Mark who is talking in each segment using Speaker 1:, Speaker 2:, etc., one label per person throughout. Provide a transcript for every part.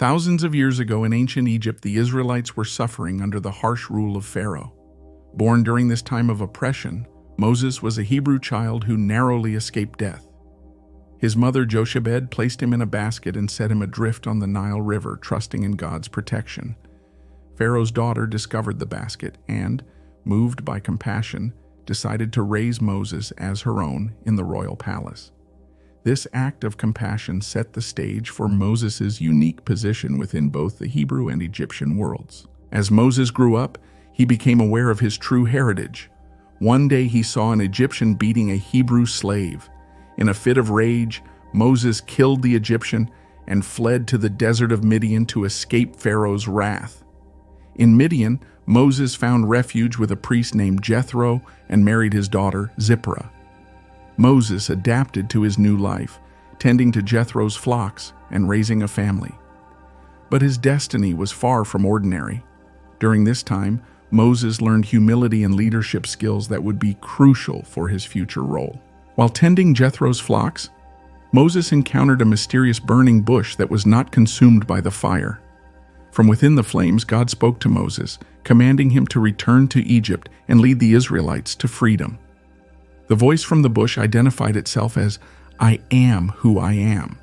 Speaker 1: Thousands of years ago in ancient Egypt, the Israelites were suffering under the harsh rule of Pharaoh. Born during this time of oppression, Moses was a Hebrew child who narrowly escaped death. His mother Jochebed placed him in a basket and set him adrift on the Nile River, trusting in God's protection. Pharaoh's daughter discovered the basket and, moved by compassion, decided to raise Moses as her own in the royal palace. This act of compassion set the stage for Moses' unique position within both the Hebrew and Egyptian worlds. As Moses grew up, he became aware of his true heritage. One day he saw an Egyptian beating a Hebrew slave. In a fit of rage, Moses killed the Egyptian and fled to the desert of Midian to escape Pharaoh's wrath. In Midian, Moses found refuge with a priest named Jethro and married his daughter, Zipporah. Moses adapted to his new life, tending to Jethro's flocks and raising a family. But his destiny was far from ordinary. During this time, Moses learned humility and leadership skills that would be crucial for his future role. While tending Jethro's flocks, Moses encountered a mysterious burning bush that was not consumed by the fire. From within the flames, God spoke to Moses, commanding him to return to Egypt and lead the Israelites to freedom. The voice from the bush identified itself as, "I am who I am,"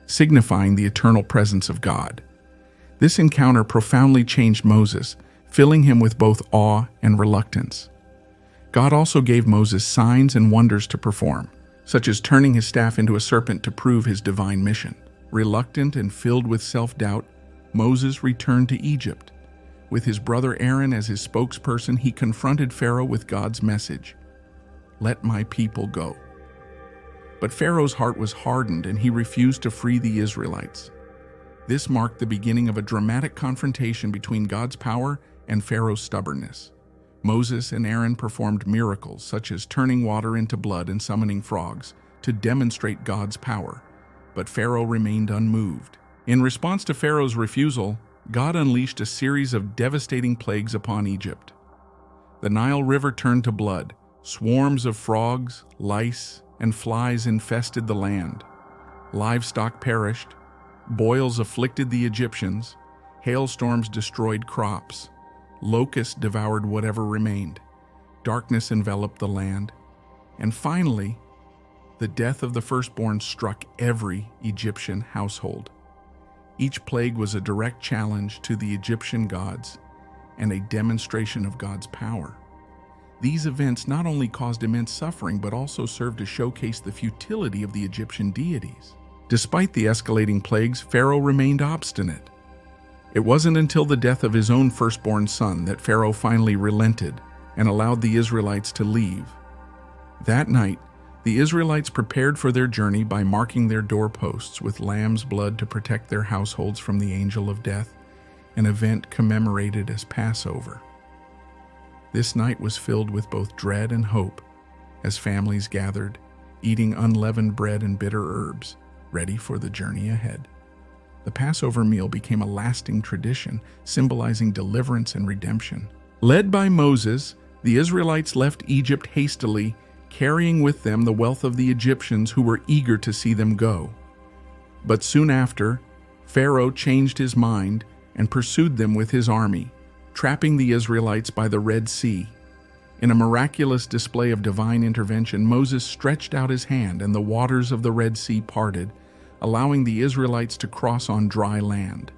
Speaker 1: signifying the eternal presence of God. This encounter profoundly changed Moses, filling him with both awe and reluctance. God also gave Moses signs and wonders to perform, such as turning his staff into a serpent to prove his divine mission. Reluctant and filled with self-doubt, Moses returned to Egypt. With his brother Aaron as his spokesperson, he confronted Pharaoh with God's message, "Let my people go." But Pharaoh's heart was hardened and he refused to free the Israelites. This marked the beginning of a dramatic confrontation between God's power and Pharaoh's stubbornness. Moses and Aaron performed miracles such as turning water into blood and summoning frogs to demonstrate God's power, but Pharaoh remained unmoved. In response to Pharaoh's refusal, God unleashed a series of devastating plagues upon Egypt. The Nile River turned to blood. Swarms of frogs, lice, and flies infested the land. Livestock perished. Boils afflicted the Egyptians. Hailstorms destroyed crops. Locusts devoured whatever remained. Darkness enveloped the land. And finally, the death of the firstborn struck every Egyptian household. Each plague was a direct challenge to the Egyptian gods and a demonstration of God's power. These events not only caused immense suffering, but also served to showcase the futility of the Egyptian deities. Despite the escalating plagues, Pharaoh remained obstinate. It wasn't until the death of his own firstborn son that Pharaoh finally relented and allowed the Israelites to leave. That night, the Israelites prepared for their journey by marking their doorposts with lamb's blood to protect their households from the angel of death, an event commemorated as Passover. This night was filled with both dread and hope as families gathered, eating unleavened bread and bitter herbs, ready for the journey ahead. The Passover meal became a lasting tradition, symbolizing deliverance and redemption. Led by Moses, the Israelites left Egypt hastily, carrying with them the wealth of the Egyptians who were eager to see them go. But soon after, Pharaoh changed his mind and pursued them with his army, trapping the Israelites by the Red Sea. In a miraculous display of divine intervention, Moses stretched out his hand and the waters of the Red Sea parted, allowing the Israelites to cross on dry land.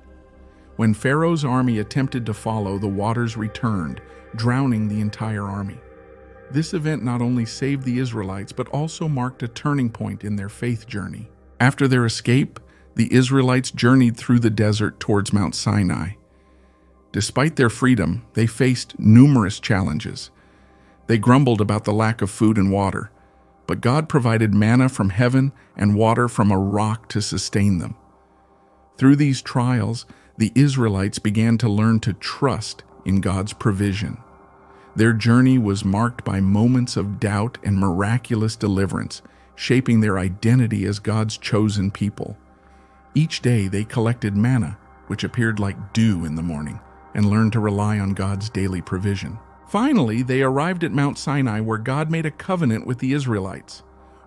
Speaker 1: When Pharaoh's army attempted to follow, the waters returned, drowning the entire army. This event not only saved the Israelites, but also marked a turning point in their faith journey. After their escape, the Israelites journeyed through the desert towards Mount Sinai. Despite their freedom, they faced numerous challenges. They grumbled about the lack of food and water, but God provided manna from heaven and water from a rock to sustain them. Through these trials, the Israelites began to learn to trust in God's provision. Their journey was marked by moments of doubt and miraculous deliverance, shaping their identity as God's chosen people. Each day they collected manna, which appeared like dew in the morning, and learned to rely on God's daily provision. Finally, they arrived at Mount Sinai, where God made a covenant with the Israelites.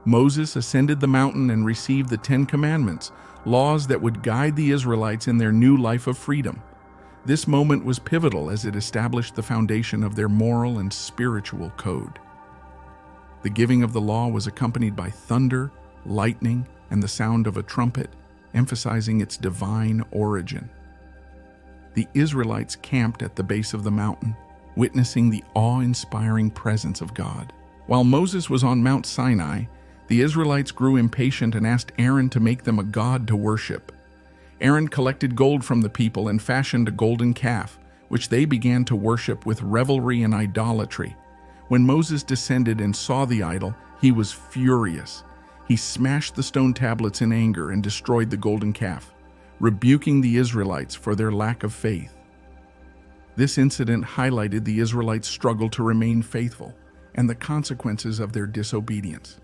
Speaker 1: Moses ascended the mountain and received the 10 Commandments, laws that would guide the Israelites in their new life of freedom. This moment was pivotal as it established the foundation of their moral and spiritual code. The giving of the law was accompanied by thunder, lightning, and the sound of a trumpet, emphasizing its divine origin. The Israelites camped at the base of the mountain, witnessing the awe-inspiring presence of God. While Moses was on Mount Sinai, the Israelites grew impatient and asked Aaron to make them a god to worship. Aaron collected gold from the people and fashioned a golden calf, which they began to worship with revelry and idolatry. When Moses descended and saw the idol, he was furious. He smashed the stone tablets in anger and destroyed the golden calf, rebuking the Israelites for their lack of faith. This incident highlighted the Israelites' struggle to remain faithful and the consequences of their disobedience.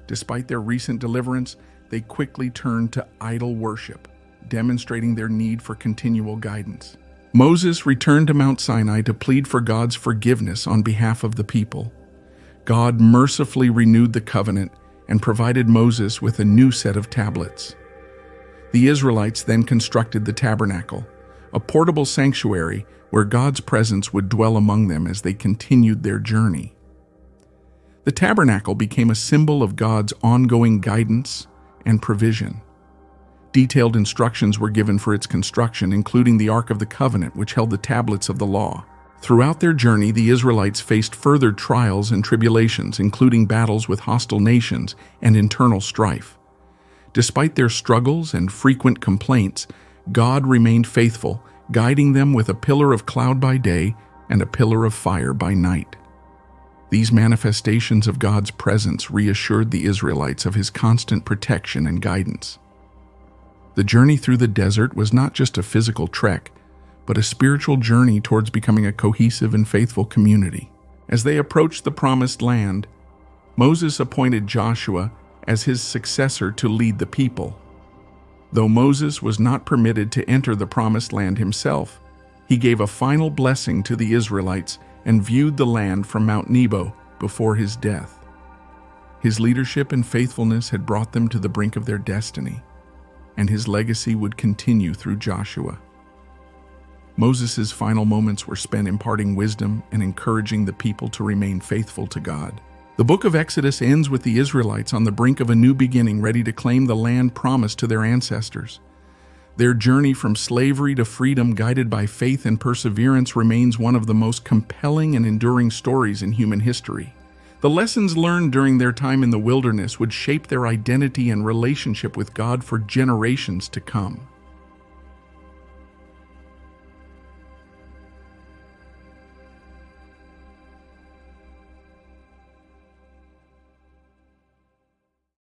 Speaker 1: Despite their recent deliverance, they quickly turned to idol worship, demonstrating their need for continual guidance. Moses returned to Mount Sinai to plead for God's forgiveness on behalf of the people. God mercifully renewed the covenant and provided Moses with a new set of tablets. The Israelites then constructed the tabernacle, a portable sanctuary where God's presence would dwell among them as they continued their journey. The tabernacle became a symbol of God's ongoing guidance and provision. Detailed instructions were given for its construction, including the Ark of the Covenant, which held the tablets of the law. Throughout their journey, the Israelites faced further trials and tribulations, including battles with hostile nations and internal strife. Despite their struggles and frequent complaints, God remained faithful, guiding them with a pillar of cloud by day and a pillar of fire by night. These manifestations of God's presence reassured the Israelites of His constant protection and guidance. The journey through the desert was not just a physical trek, but a spiritual journey towards becoming a cohesive and faithful community. As they approached the Promised Land, Moses appointed Joshua as his successor to lead the people. Though Moses was not permitted to enter the Promised Land himself, he gave a final blessing to the Israelites and viewed the land from Mount Nebo before his death. His leadership and faithfulness had brought them to the brink of their destiny, and his legacy would continue through Joshua. Moses' final moments were spent imparting wisdom and encouraging the people to remain faithful to God. The book of Exodus ends with the Israelites on the brink of a new beginning, ready to claim the land promised to their ancestors. Their journey from slavery to freedom, guided by faith and perseverance, remains one of the most compelling and enduring stories in human history. The lessons learned during their time in the wilderness would shape their identity and relationship with God for generations to come.